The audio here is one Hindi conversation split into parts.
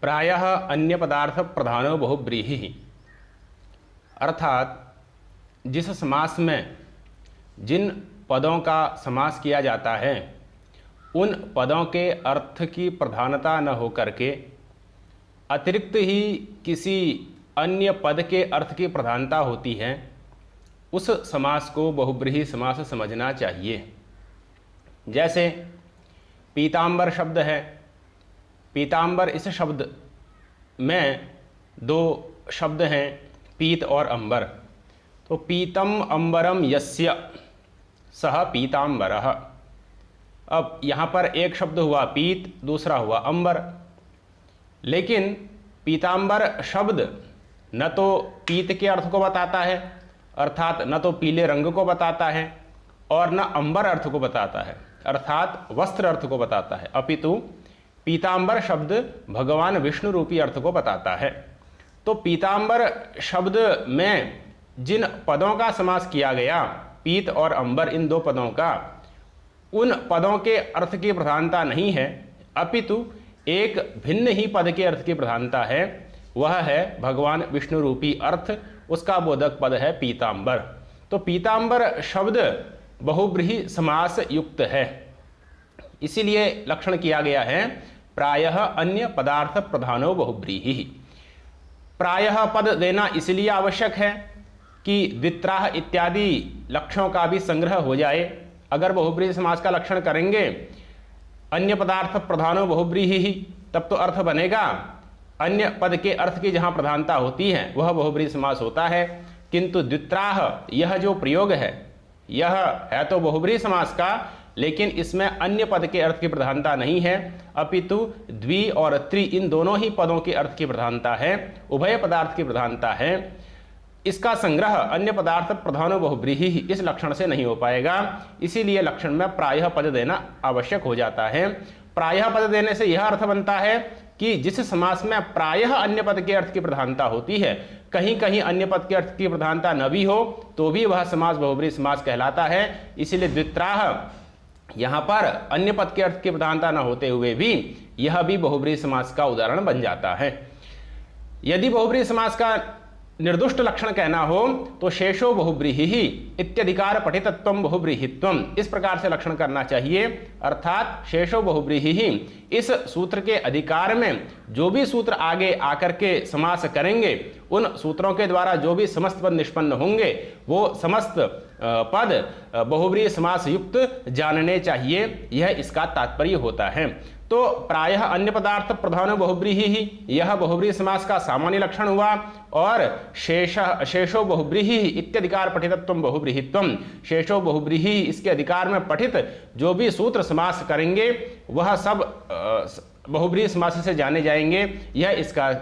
प्रायः अन्य पदार्थ प्रधानो बहुब्रीहि, अर्थात जिस समास में जिन पदों का समास किया जाता है उन पदों के अर्थ की प्रधानता न होकर के अतिरिक्त ही किसी अन्य पद के अर्थ की प्रधानता होती है, उस समास को बहुब्रीहि समास समझना चाहिए। जैसे पीतांबर शब्द है, पीतांबर इस शब्द में दो शब्द हैं, पीत और अंबर। तो पीतम अंबरम यस्य सह पीतांबरः। अब यहाँ पर एक शब्द हुआ पीत, दूसरा हुआ अंबर, लेकिन पीतांबर शब्द न तो पीत के अर्थ को बताता है, अर्थात न तो पीले रंग को बताता है, और न अंबर अर्थ को बताता है, अर्थात वस्त्र अर्थ को बताता है, अपितु पीतांबर शब्द भगवान विष्णु रूपी अर्थ को बताता है। तो पीतांबर शब्द में जिन पदों का समास किया गया, पीत और अंबर, इन दो पदों का, उन पदों के अर्थ की प्रधानता नहीं है, अपितु एक भिन्न ही पद के अर्थ की प्रधानता है, वह है भगवान विष्णु रूपी अर्थ, उसका बोधक पद है पीतांबर। तो पीतांबर शब्द बहुब्रीहि समास युक्त है, इसीलिए लक्षण किया गया है प्रायः अन्य पदार्थ प्रधानो बहुब्रीहि। प्रायः पद देना इसलिए आवश्यक है कि द्वित्राह इत्यादि लक्षणों का भी संग्रह हो जाए। अगर बहुब्रीहि समास का लक्षण करेंगे अन्य पदार्थ प्रधानो बहुब्रीहि, तब तो अर्थ बनेगा अन्य पद के अर्थ की जहां प्रधानता होती है वह बहुब्रीहि समास होता है। किंतु द्वित्राह यह जो प्रयोग है यह है तो बहुब्रीहि समास का, लेकिन इसमें अन्य पद के अर्थ की प्रधानता नहीं है, अपितु द्वि और त्रि इन दोनों ही पदों के अर्थ की प्रधानता है, उभय पदार्थ की प्रधानता है। इसका संग्रह अन्य पदार्थ प्रधानो बहुब्रीहि इस लक्षण से नहीं हो पाएगा, इसीलिए लक्षण में प्रायः पद देना आवश्यक हो जाता है। प्रायः पद देने से यह अर्थ बनता है कि जिस समास में प्रायः अन्य पद के अर्थ की प्रधानता होती है, कहीं कहीं अन्य पद के अर्थ की प्रधानता न भी हो तो भी वह समास बहुब्रीहि समास कहलाता है। इसीलिए द्वित्राह यहाँ पर अन्य पद के अर्थ की प्रधानता न होते हुए भी यह भी बहुब्रीहि समास का उदाहरण बन जाता है। यदि बहुब्रीहि समास का निर्दुष्ट लक्षण कहना हो तो शेषो बहुब्रीहि इत्यधिकार पठितत्वम बहुब्रीहित्वम, इस प्रकार से लक्षण करना चाहिए, अर्थात शेषो बहुब्रीहि, इस सूत्र के अधिकार में जो भी सूत्र आगे आकर के समास करेंगे उन सूत्रों के द्वारा जो भी समस्त पद निष्पन्न होंगे वो समस्त पद बहुब्रीहि समास युक्त जानने चाहिए, यह इसका तात्पर्य होता है। तो प्रायः अन्य पदार्थ प्रधानो बहुब्रीहि यह बहुब्रीहि समास का सामान्य लक्षण हुआ, और शेषो बहुब्रीहि इत्यधिकार पठितत्वम बहुब्रीहित्वम, शेषो बहुब्रीहि इसके अधिकार में पठित जो भी सूत्र समास करेंगे वह सब बहुब्रीहि समास से जाने जाएंगे, यह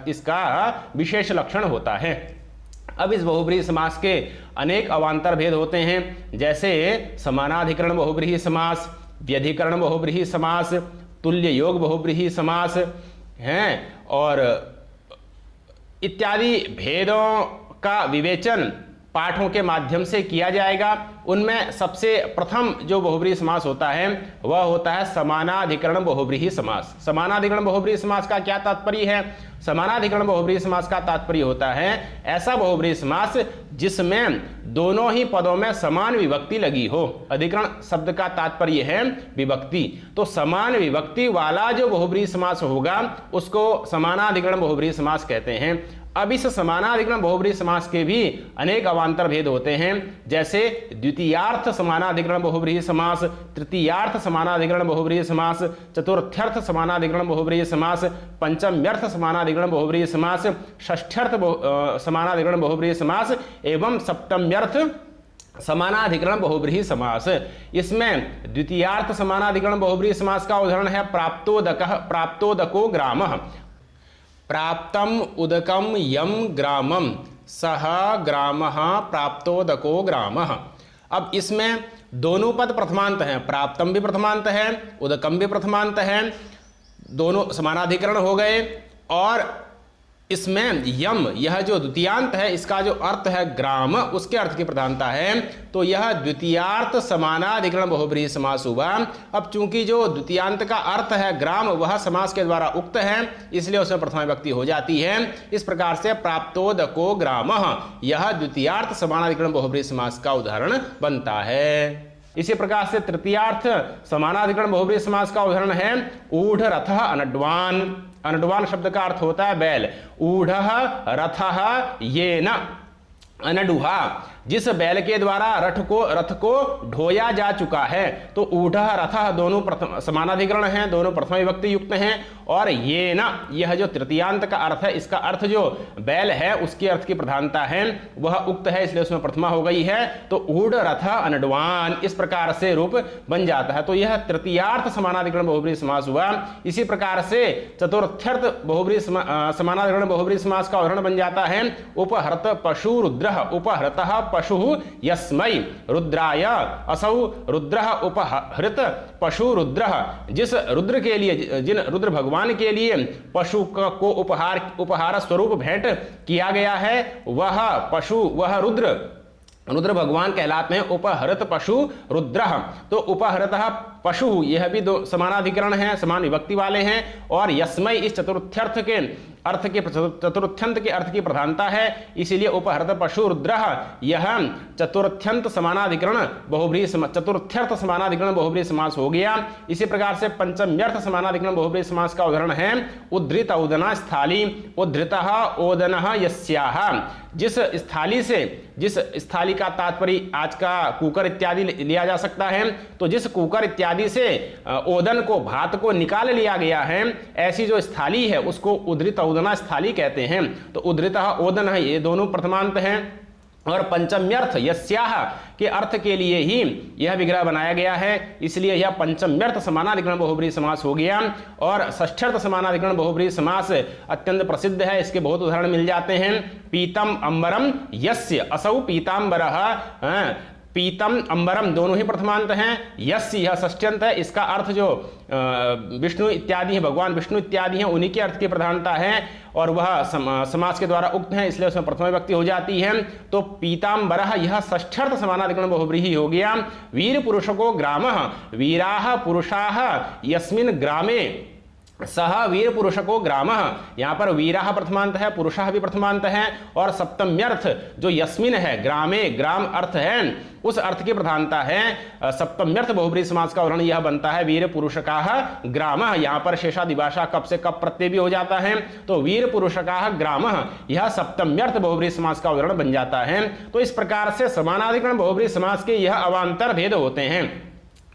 इसका विशेष लक्षण होता है। अब इस बहुब्रीहि समास के अनेक अवान्तर भेद होते हैं, जैसे समानाधिकरण बहुब्रीहि समास, व्यधिकरण बहुब्रीहि समास, तुल्य योग बहुब्रीहि समास हैं, और इत्यादि भेदों का विवेचन पाठों के माध्यम से किया जाएगा। उनमें सबसे प्रथम जो बहुब्रीहि समास होता है वह होता है समानाधिकरण बहुब्रीहि समास। समानाधिकरण बहुब्रीहि समास का क्या तात्पर्य है? समानाधिकरण बहुब्रीहि समास का तात्पर्य होता है ऐसा बहुब्रीहि समास जिसमें दोनों ही पदों में समान विभक्ति लगी हो। अधिकरण शब्द का तात्पर्य है विभक्ति, तो समान विभक्ति वाला जो बहुब्रीहि समास होगा उसको समानाधिकरण बहुब्रीहि समास कहते हैं। अब इस समानाधिकरण बहुब्रीहि समास के भी अनेक अवान्तर भेद होते हैं, जैसे द्वितीयार्थ समानाधिकरण बहुब्रीहि समास, तृतीयार्थ समानाधिकरण बहुब्रीहि समास, चतुर्थ्यर्थ समानाधिकरण बहुब्रीहि समास, पंचम्यर्थ समानाधिकरण बहुब्रीहि समास, षष्ठ्यर्थ समानाधिकरण बहुब्रीहि समास एवं सप्तम्यर्थ समानाधिकरण बहुब्रीहि समास। इसमें द्वितीयार्थ समानाधिकरण बहुब्रीहि समास का उदाहरण है प्राप्तोदको ग्रामः। प्राप्तम उदकम यम ग्रामम सह ग्रामः प्राप्तोदको ग्रामः। अब इसमें दोनों पद प्रथमांत हैं, प्राप्तम भी प्रथमांत है, उदकम भी प्रथमांत है, दोनों समानाधिकरण हो गए, और इसमें यम, यह जो द्वितीयांत है, इसका जो अर्थ है ग्राम, उसके अर्थ की प्रधानता है, तो यह द्वितीयार्थ समानाधिकरण बहुब्रीहि समास हुआ। अब चूंकि जो द्वितीयांत का अर्थ है ग्राम, वह समास के द्वारा उक्त है, इसलिए उसमें प्रथमा विभक्ति हो जाती है। इस प्रकार से प्राप्तोदको ग्रामः, यह द्वितीयार्थ समानाधिकरण बहुब्रीहि समास का उदाहरण बनता है। इसी प्रकार से तृतीयार्थ समानाधिकरण बहुब्रीहि समास का उदाहरण है ऊढ़ रथः अनड्वान। अनड्वान शब्द का अर्थ होता है बैल। ऊढ़ः रथः येन अनडुहा, जिस बैल के द्वारा रथ को ढोया जा चुका है। तो ऊढ़ः रथः दोनों समानाधिकरण हैं, दोनों प्रथमा विभक्ति युक्त हैं। और ये न, यह जो तृतीयांत का अर्थ है, इसका अर्थ जो बैल है उसके अर्थ की प्रधानता है, वह उक्त है, इसलिए उसमें प्रथमा हो गई है। तो ऊढ़ रथ अनड्वान, इस प्रकार से रूप बन जाता है। तो यह तृतीयार्थ समानाधिकरण बहुब्रीहि समास हुआ। इसी प्रकार से चतुर्थ्यर्थ बहुब्रीहि समानाधिकरण बहुब्रीहि समास का उदाहरण बन जाता है उपहृत पशु रुद्रः। उपहृतः पशु यस्मै रुद्राय असौ रुद्रः उपहृत पशु रुद्रः, जिस रुद्र के लिए, जिन रुद्र भगवान के लिए पशु को उपहार स्वरूप भेंट किया गया है, वह पशु, वह रुद्र भगवान कहलाते हैं उपहृत पशु रुद्रः। तो उपहृतः पशु, यह भी दो समानाधिकरण हैं, समान विभक्ति वाले हैं। और यस्मै, इस चतुर्थ्यर्थ के अर्थ के, चतुर्थ्यंत के अर्थ की प्रधानता है, इसीलिए उपहृत पशु रुद्रः, यह चतुर्थ्यंत समानाधिकरण बहुब्रीहि, चतुर्थ्यर्थ समानाधिकरण बहुब्रीहि समास हो गया। इसी प्रकार से पंचम्यर्थ समानाधिकरण बहुब्रीहि समास का उदाहरण है उद्धृत ओदना स्थाली। उद्धृतः ओदनः यस्याः, जिस स्थाली से, जिस स्थाली का तात्पर्य आज का कुकर इत्यादि लिया जा सकता है, तो जिस कुकर इत्यादि से ओदन को, भात को निकाल लिया गया है, ऐसी जो स्थाली है उसको उद्धृत ओदना स्थाली कहते हैं। तो उद्धृतः ओदन है, ये दोनों प्रथमांत हैं। और पंचम्यर्थ यस्याः के अर्थ के लिए ही यह विग्रह बनाया गया है, इसलिए यह पंचम्यर्थ समानाधिकरण बहुब्रीहि समास हो गया। और षष्ठ्यर्थ समानाधिकरण बहुब्रीहि समास अत्यंत प्रसिद्ध है, इसके बहुत उदाहरण मिल जाते हैं। पीतम अंबरम यस्य असौ पीतांबरः। पीतम अंबरम दोनों ही प्रथमांत हैं। यस्य, यह षष्ठ्यंत है, इसका अर्थ जो विष्णु इत्यादि हैं, भगवान विष्णु इत्यादि हैं, उन्हीं के अर्थ की प्रधानता है और वह समास के द्वारा उक्त है, इसलिए उसमें प्रथमा विभक्ति हो जाती है। तो पीतांबरः, यह षष्ठ्यर्थ समानाधिकरण बहुब्रीहि हो गया। वीर पुरुषको ग्रामः, वीराः पुरुषाः यस्मिन् ग्रामे सह वीर पुरुषको ग्रामः। यहाँ पर वीराः प्रथमांत है, पुरुषः भी प्रथमांत है। और सप्तम्यर्थ जो यस्मिन है, ग्रामे, ग्राम अर्थ है, उस अर्थ की प्रधानता है। सप्तम्यर्थ बहुब्रीहि समास का उदाहरण यह बनता है वीर पुरुषकाः ग्रामः। यहाँ पर शेषादिभाषा कब से कब प्रत्यय भी हो जाता है, तो वीर पुरुषकाः ग्रामः, यह सप्तम्यर्थ बहुब्रीहि समास का उदाहरण बन जाता है। तो इस प्रकार से समानाधिकरण बहुब्रीहि समास के यह अवांतर भेद होते हैं।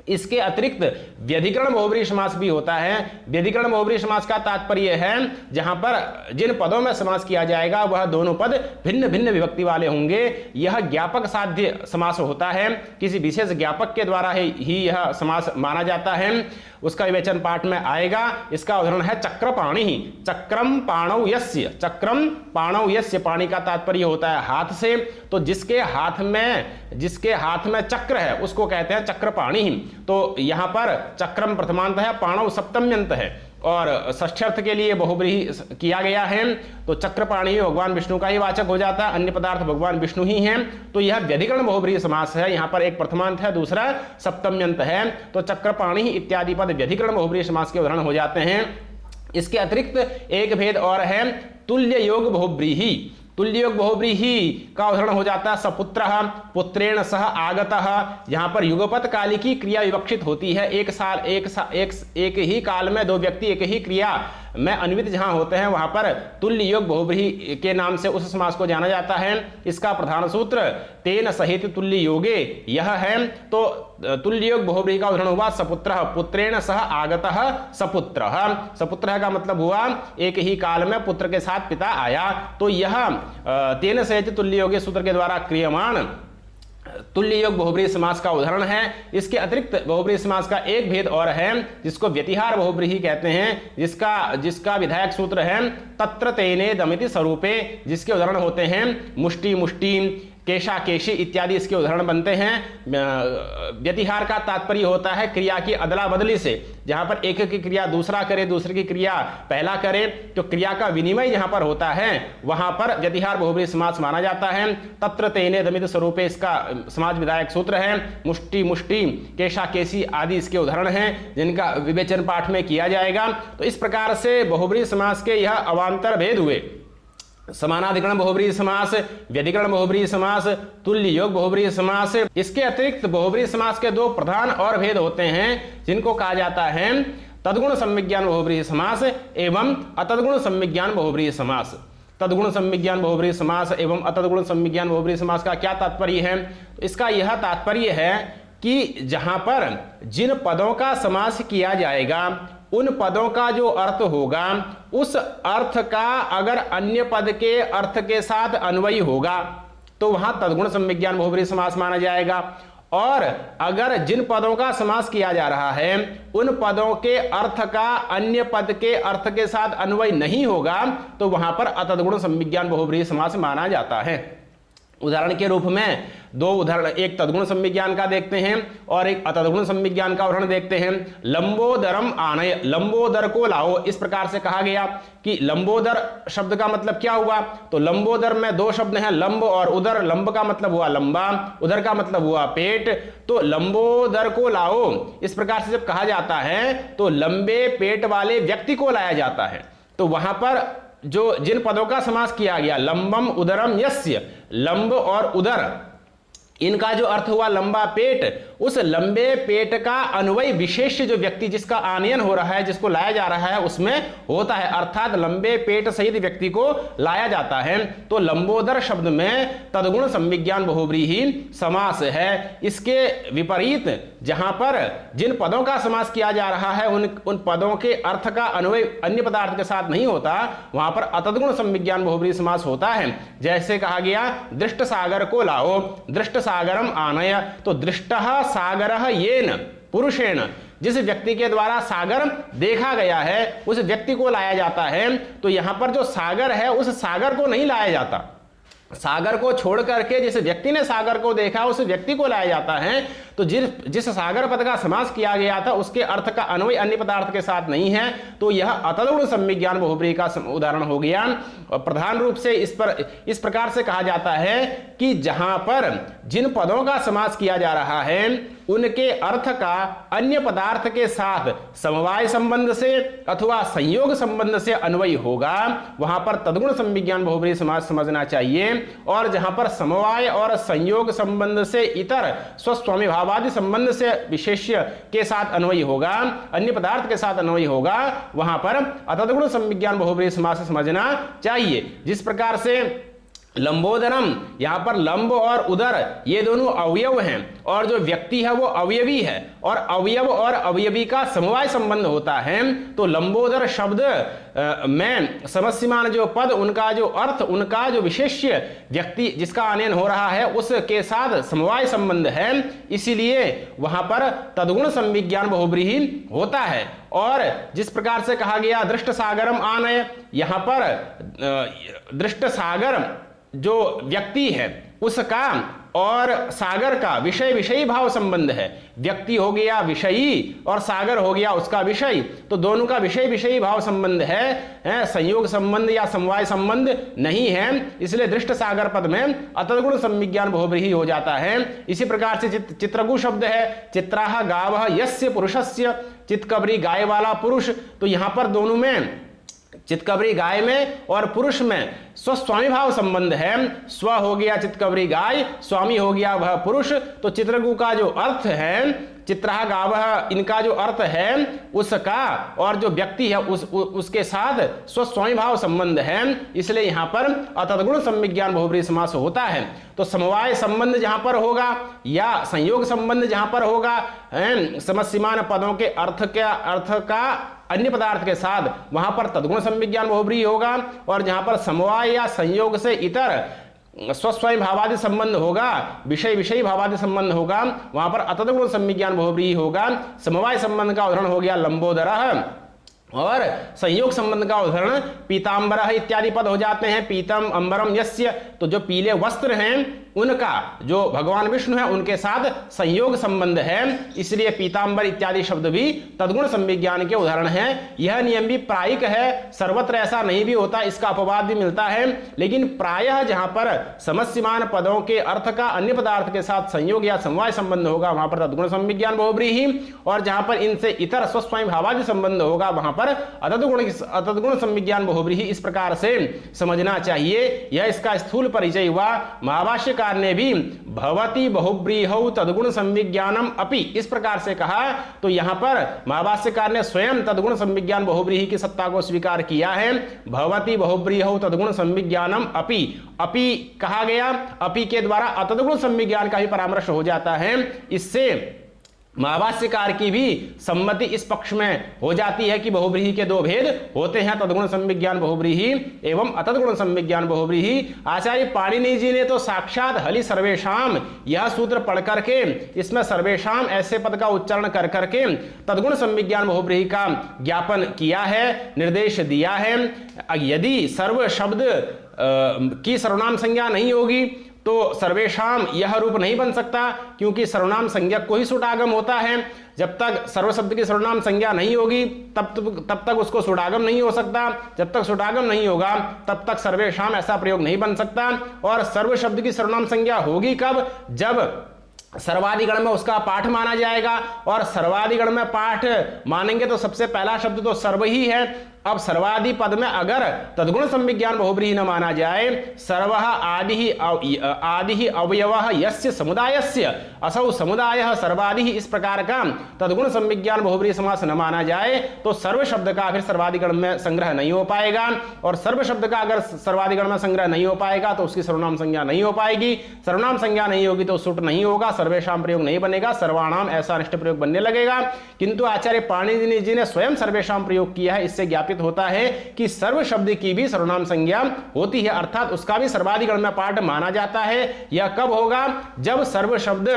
इसके अतिरिक्त व्यधिकरण बहुब्रीहि समास भी होता है। व्यधिकरण बहुब्रीहि समास का तात्पर्य है जहां पर जिन पदों में समास किया जाएगा वह दोनों पद भिन्न भिन्न विभक्ति वाले होंगे। यह ज्ञापक साध्य समास होता है, किसी विशेष ज्ञापक के द्वारा ही यह समास माना जाता है। उसका विवेचन पाठ में आएगा। इसका उदाहरण है चक्रपाणि। चक्रम पाणौ यस्य, चक्रम पाणौ यस्य, पाणि का तात्पर्य होता है हाथ से। तो जिसके हाथ में चक्र है उसको कहते हैं चक्रपाणि। तो यहां पर चक्रम प्रथमांत है, पाणौ सप्तम्यंत है और षष्ठ्यर्थ के लिए बहुब्रीहि किया गया है। तो चक्रपाणि भगवान विष्णु का ही वाचक हो जाता है, अन्य पदार्थ भगवान विष्णु ही हैं। तो यह व्यधिकरण बहुब्रीहि समास है। यहाँ पर एक प्रथमांत है, दूसरा सप्तम्यंत है। तो चक्रपाणि इत्यादि पद व्यधिकरण बहुब्रीहि समास के उदाहरण हो जाते हैं। इसके अतिरिक्त एक भेद और है तुल्य योग बहुब्रीहि। तुल्य योग बहुब्रीहि का उदाहरण हो जाता है सपुत्रः, पुत्रेण सह आगतः। यहाँ पर युगपत काल की क्रिया विवक्षित होती है। एक ही काल में दो व्यक्ति एक ही क्रिया में अन्वित जहां होते हैं वहां पर तुल्य योग बहुब्रीहि के नाम से उस समास को जाना जाता है। इसका प्रधान सूत्र तेन सहित तुल्य योगे यह है। तो तुल्य योग बहुब्रीहि का उदाहरण हुआ सपुत्रः, पुत्रेण सह आगतः सपुत्रः। सपुत्रः का मतलब हुआ एक ही काल में पुत्र के साथ पिता आया। तो यह तेन सहित तुल्य योगे सूत्र के द्वारा क्रियमाण तुल्य योग बहुब्रीहि समास का उदाहरण है। इसके अतिरिक्त बहुब्रीहि समास का एक भेद और है जिसको व्यतिहार बहुब्रीहि कहते हैं, जिसका विधायक सूत्र है तत्र तेने दमिति स्वरूपे, जिसके उदाहरण होते हैं मुष्टि मुष्टि, केशा, केशी इत्यादि इसके उदाहरण बनते हैं। व्यतिहार का तात्पर्य होता है क्रिया की अदला बदली से, जहां पर एक की क्रिया दूसरा करे, दूसरे की क्रिया पहला करे, तो क्रिया का विनिमय जहां पर होता है वहां पर व्यतिहार बहुब्रीहि समास माना जाता है। तत्र तेने दमित स्वरूपे इसका समाज विधायक सूत्र है। मुष्टि, मुष्टि, केशा, केशी आदि इसके उदाहरण हैं जिनका विवेचन पाठ में किया जाएगा। तो इस प्रकार से बहुब्रीहि समास के यह अवांतर भेद हुए। समानाधिकरण बहुब्रीहि समास, व्यधिकरण बहुब्रीहि समास, तुल्य योग बहुब्रीहि समास। इसके अतिरिक्त बहुब्रीहि समास के दो प्रधान और भेद होते हैं जिनको कहा जाता है तद्गुण सम्यग्ज्ञान बहुब्रीहि समास एवं अतद्गुण सम्यग्ज्ञान बहुब्रीहि समास। तद्गुण सम्यग्ज्ञान बहुब्रीहि समास एवं अतद्गुण सम्यग्ज्ञान बहुब्रीहि समास का क्या तात्पर्य है? तो इसका यह तात्पर्य है कि जहां पर जिन पदों का समास किया जाएगा उन पदों का जो अर्थ होगा उस अर्थ का अगर अन्य पद के अर्थ के साथ अन्वयी होगा तो वहां तद्गुण सम्यग्ज्ञान बहुब्रीहि समास माना जाएगा। और अगर जिन पदों का समास किया जा रहा है उन पदों के अर्थ का अन्य पद के अर्थ के साथ अन्वय नहीं होगा तो वहां पर अतद्गुण सम्यग्ज्ञान बहुब्रीहि समास माना जाता है। उदाहरण के रूप में दो उदाहरण, एक तद्गुण सम्यग्ज्ञान का देखते हैं और एक अतद्गुण सम्यग्ज्ञान का उदाहरण देखते हैं। लंबोदरम आनय, लंबोदर को लाओ। इस प्रकार से कहा गया कि लंबोदर शब्द का मतलब क्या हुआ? तो लंबोदर में दो शब्द हैं, लंब और उदर। लंब का मतलब हुआ लंबा, उदर का मतलब हुआ पेट। तो लंबोदर को लाओ इस प्रकार से जब कहा जाता है तो लंबे पेट वाले व्यक्ति को लाया जाता है। तो वहां पर जो जिन पदों का समास किया गया, लंबम उदरम यस्य, लंब और उदर, इनका जो अर्थ हुआ लंबा पेट, उस लंबे पेट का अन्वय विशेष जो व्यक्ति जिसका आनयन हो रहा है, जिसको लाया जा रहा है, उसमें होता है, अर्थात लंबे पेट सहित व्यक्ति को लाया जाता है। तो लंबोदर शब्द में तद्गुण सम्यग्ज्ञान बहुब्रीहि समास है। इसके विपरीत जहां पर जिन पदों का समास किया जा रहा है उन पदों के अर्थ का अन्वय अन्य पदार्थ के साथ नहीं होता, वहां पर अतद्गुण सम्यग्ज्ञान बहुब्रीहि समास होता है। जैसे कहा गया दृष्ट सागर को लाओ, दृष्ट सागरम आनय। तो दृष्टः सागरः येन पुरुषेण, जिस व्यक्ति के द्वारा सागर देखा गया है उस व्यक्ति को लाया जाता है। तो यहां पर जो सागर है उस सागर को नहीं लाया जाता, सागर को छोड़ करके जिस व्यक्ति ने सागर को देखा उस व्यक्ति को लाया जाता है। तो जिस सागर पद का समास किया गया था उसके अर्थ का अन्वय अन्य पदार्थ के साथ नहीं है, तो यह अतद्गुण सम्यग्ज्ञान बहुब्रीहि का उदाहरण हो गया। और प्रधान रूप से इस प्रकार से कहा जाता है कि जहां पर जिन पदों का समास किया जा रहा है उनके अर्थ का अन्य पदार्थ के साथ समवाय संबंध से अथवा संयोग संबंध से अन्वय होगा, वहां पर तद्गुण सम्यग्ज्ञान बहुब्रीहि समास समझना चाहिए। और जहां पर समवाय और संयोग संबंध से इतर स्वस्वामी भावादि संबंध से विशेष्य के साथ अन्वय होगा, अन्य पदार्थ के साथ अन्वय होगा, वहां पर अतद्गुण सम्यग्ज्ञान बहुब्रीहि समास समझना चाहिए। जिस प्रकार से लंबोदरम, यहां पर लंब और उदर ये दोनों अवयव हैं और जो व्यक्ति है वो अवयवी है और अवयव और अवयवी का समवाय संबंध होता है। तो लंबोदर शब्द में समस्यमान जो पद, उनका जो अर्थ, उनका जो विशेष्य व्यक्ति जिसका आनयन हो रहा है उसके साथ समवाय संबंध है, इसीलिए वहां पर तद्गुण सम्यग्ज्ञान बहुब्रीहि होता है। और जिस प्रकार से कहा गया दृष्ट सागरम आनय, यहां पर दृष्ट सागर जो व्यक्ति है उसका और सागर का विषय विषयी भाव संबंध है। व्यक्ति हो गया विषयी और सागर हो गया उसका विषय, तो दोनों का विषय विषयी भाव संबंध है, संयोग संबंध या समवाय संबंध नहीं है। इसलिए दृष्ट सागर पद में अतद्गुण सम्यग्ज्ञान बहुब्रीहि हो जाता है। इसी प्रकार से चित्रगु शब्द है, चित्राः गावः यस्य पुरुषस्य, चितकबरी गाय वाला पुरुष। तो यहां पर दोनों में चितकबरी गाय में और पुरुष में स्वस्वामी भाव संबंध है। स्व हो गया चितकबरी गाय, स्वामी हो गया वह पुरुष। तो चित्रगु का जो अर्थ है, चित्रः गावः, इनका जो अर्थ है उसका और जो व्यक्ति है उसके साथ स्वस्वामी भाव संबंध है, इसलिए यहां पर अतद्गुण सम्यग्ज्ञान बहुब्रीहि समास होता है। तो समवाय संबंध जहां पर होगा या संयोग संबंध जहां पर होगा, समस्यमान पदों के अर्थ का अन्य पदार्थ के साथ, वहां पर तद्गुण सम्यग्ज्ञान बहुब्रीहि होगा। और जहां पर समवाय या संयोग से इतर स्वस्वामी भावादि संबंध होगा, विषय विषयी भावादि संबंध होगा, वहां पर अतद्गुण सम्यग्ज्ञान बहुब्रीहि होगा। समवाय संबंध का उदाहरण हो गया लंबोदरः और संयोग संबंध का उदाहरण पीतांबरः इत्यादि पद हो जाते हैं। पीतम अंबरम यस्य, तो जो पीले वस्त्र हैं उनका जो भगवान विष्णु है उनके साथ संयोग संबंध है, इसलिए पीतांबर इत्यादि शब्द भी तद्गुण संविज्ञान के उदाहरण हैं। यह नियम भी प्रायिक है, सर्वत्र ऐसा नहीं भी होता, इसका अपवाद भी मिलता है, लेकिन प्रायः जहां पर समस्यमान पदों के अर्थ का अन्य पदार्थ के साथ संयोग या समवाय संबंध होगा वहां पर तद्गुण संविज्ञान बहुब्रीहि, और जहां पर इनसे इतर स्वस्वयं भावादि संबंध होगा वहां पर अतद्गुण संविज्ञान बहुब्रीहि। इस प्रकार से समझना चाहिए। यह इसका स्थूल परिचय हुआ। महाभाष्यकार ने भी भवति बहुब्रीहौ तद्गुण संविज्ञानम अपि इस प्रकार से कहा, तो यहां पर महाभाष्यकार ने स्वयं तद्गुण संविज्ञान बहुब्रीहि की सत्ता को स्वीकार किया है। भवति बहुब्रीहौ तद्गुण संविज्ञानम अपि, अपि कहा गया, अपि के द्वारा अतद्गुण संविज्ञान का भी परामर्श हो जाता है। इससे महाभाष्यकार की भी सम्मति इस पक्ष में हो जाती है कि बहुब्रीहि के दो भेद होते हैं, तद्गुण संविज्ञान बहुब्रीहि एवं अतद्गुण संविज्ञान बहुब्रीहि। आचार्य पाणिनि जी ने तो साक्षात हलि सर्वेशाम यह सूत्र पढ़ करके इसमें सर्वेशाम ऐसे पद का उच्चारण कर करके तद्गुण संविज्ञान बहुब्रीहि का ज्ञापन किया है, निर्देश दिया है। यदि सर्व शब्द की सर्वनाम संज्ञा नहीं होगी तो सर्वेशाम यह रूप नहीं बन सकता, क्योंकि सर्वनाम संज्ञा को ही सुडागम होता है। जब तक सर्व शब्द की सर्वनाम संज्ञा नहीं होगी तब तक उसको सुडागम नहीं हो सकता। जब तक सुडागम नहीं होगा तब तक सर्वेशाम ऐसा प्रयोग नहीं बन सकता। और सर्व शब्द की सर्वनाम संज्ञा होगी कब? जब सर्वादिगण में उसका पाठ माना जाएगा, और सर्वादिगण में पाठ मानेंगे तो सबसे पहला शब्द तो सर्व ही है। अब सर्वादि पद में अगर तद्गुण संविज्ञान बहुब्रीहि न माना जाए, सर्व आदि अवयव यस्य समुदायस्य असौ समुदायः सर्वादि इस प्रकार का तद्गुण संविज्ञान बहुब्रीहि समास न माना जाए तो सर्व शब्द का फिर सर्वादिगण में संग्रह नहीं हो पाएगा, और सर्व शब्द का अगर सर्वादिगण में संग्रह नहीं हो पाएगा तो उसकी सर्वनाम संज्ञा नहीं हो पाएगी। सर्वनाम संज्ञा नहीं होगी तो सुट नहीं होगा, सर्वेशाम प्रयोग नहीं बनेगा, सर्वाणाम ऐसा अनिष्ट प्रयोग बनने लगेगा। किंतु आचार्य पाणिनि जी ने स्वयं सर्वेशाम प्रयोग किया है। इससे ज्ञापित होता है कि सर्व शब्द की भी सर्वनाम संज्ञा होती है, अर्थात उसका भी सर्वादिगण में पाठ माना जाता है। यह कब होगा? जब सर्व शब्द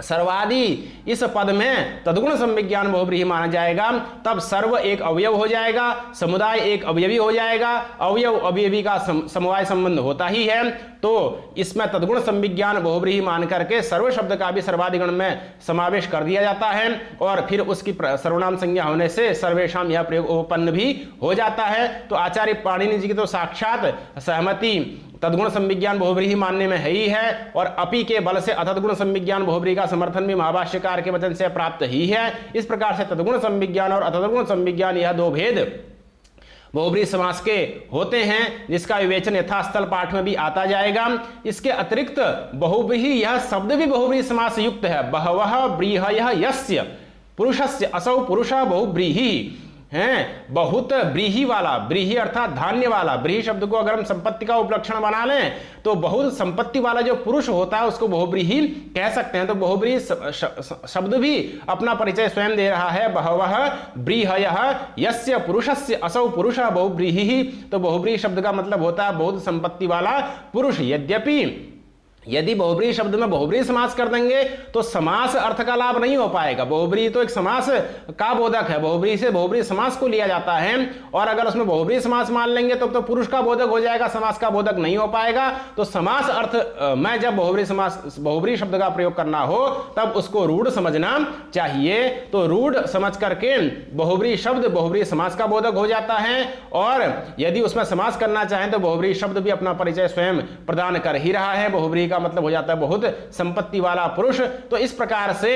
सर्वादि इस पद में तद्गुण संविज्ञान बहुब्रीहि माना जाएगा, तब सर्व एक अवयव हो जाएगा, समुदाय एक अवयवी हो जाएगा। अवयव अवयवी का समवाय संबंध होता ही है, तो इसमें तद्गुण संविज्ञान बहुब्रीहि मान करके सर्व शब्द का भी सर्वादिगण में समावेश कर दिया जाता है, और फिर उसकी सर्वनाम संज्ञा होने से सर्वेशाम यह प्रयोग उपपन्न भी हो जाता है। तो आचार्य पाणिनि जी की तो साक्षात सहमति तद्गुण संविज्ञान बहुब्रीहि मानने में है ही है, और अपि के बल से अतद्गुण संविज्ञान बहुब्रीहि का समर्थन भी महाभाष्यकार के वचन से प्राप्त ही है। इस प्रकार से तद्गुण संविज्ञान और अतद्गुण संविज्ञान यह दो भेद बहुब्रीहि समास के होते हैं, जिसका विवेचन यथास्थल पाठ में भी आता जाएगा। इसके अतिरिक्त बहुब्रीहि यह शब्द भी बहुब्रीहि समास युक्त है। बहवः ब्रीहयः यस्य पुरुषस्य असौ पुरुषः बहुब्रीहि हैं, बहुत ब्रीहि वाला, ब्रीहि अर्थात धान्य वाला। ब्रीहि शब्द को अगर हम संपत्ति का उपलक्षण बना लें तो बहुत संपत्ति वाला जो पुरुष होता है उसको बहुब्रीहि कह सकते हैं। तो बहुब्रीहि शब्द भी अपना परिचय स्वयं दे रहा है। बहवः ब्रीहयः यस्य पुरुषस्य असौ पुरुषः बहुब्रीहि, तो बहुब्रीहि शब्द का मतलब होता है बहुत संपत्ति वाला पुरुष। यद्यपि यदि बहुब्रीहि शब्द में बहुब्रीहि समास कर देंगे तो समास अर्थ का लाभ नहीं हो पाएगा। बहुब्रीहि तो एक समास का बोधक है, बहुब्रीहि से बहुब्रीहि समास को लिया जाता है, और अगर उसमें बहुब्रीहि समास मान लेंगे तो पुरुष का बोधक हो जाएगा, समास का बोधक नहीं हो पाएगा। तो समास अर्थ में जब बहुब्रीहि शब्द का प्रयोग करना हो तब उसको रूढ़ समझना चाहिए। तो रूढ़ समझ करके बहुब्रीहि शब्द बहुब्रीहि समास का बोधक हो जाता है, और यदि उसमें समास करना चाहें तो बहुब्रीहि शब्द भी अपना परिचय स्वयं प्रदान कर ही रहा है। बहुब्रीहि का मतलब हो जाता है बहुत संपत्ति वाला पुरुष। तो इस प्रकार से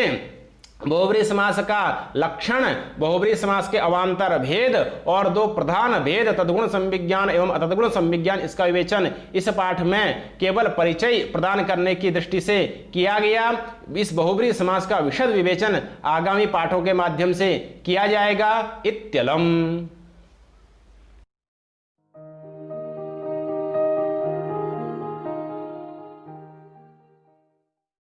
बहुब्रीहि समास का लक्षण, बहुब्रीहि समास के अवांतर भेद और दो प्रधान भेद तद्गुण संविज्ञान एवं अतद्गुण संविज्ञान, इसका विवेचन इस पाठ में केवल परिचय प्रदान करने की दृष्टि से किया गया। इस बहुब्रीहि समास का विशद विवेचन आगामी पाठों के माध्यम से किया जाएगा। इत्यलम।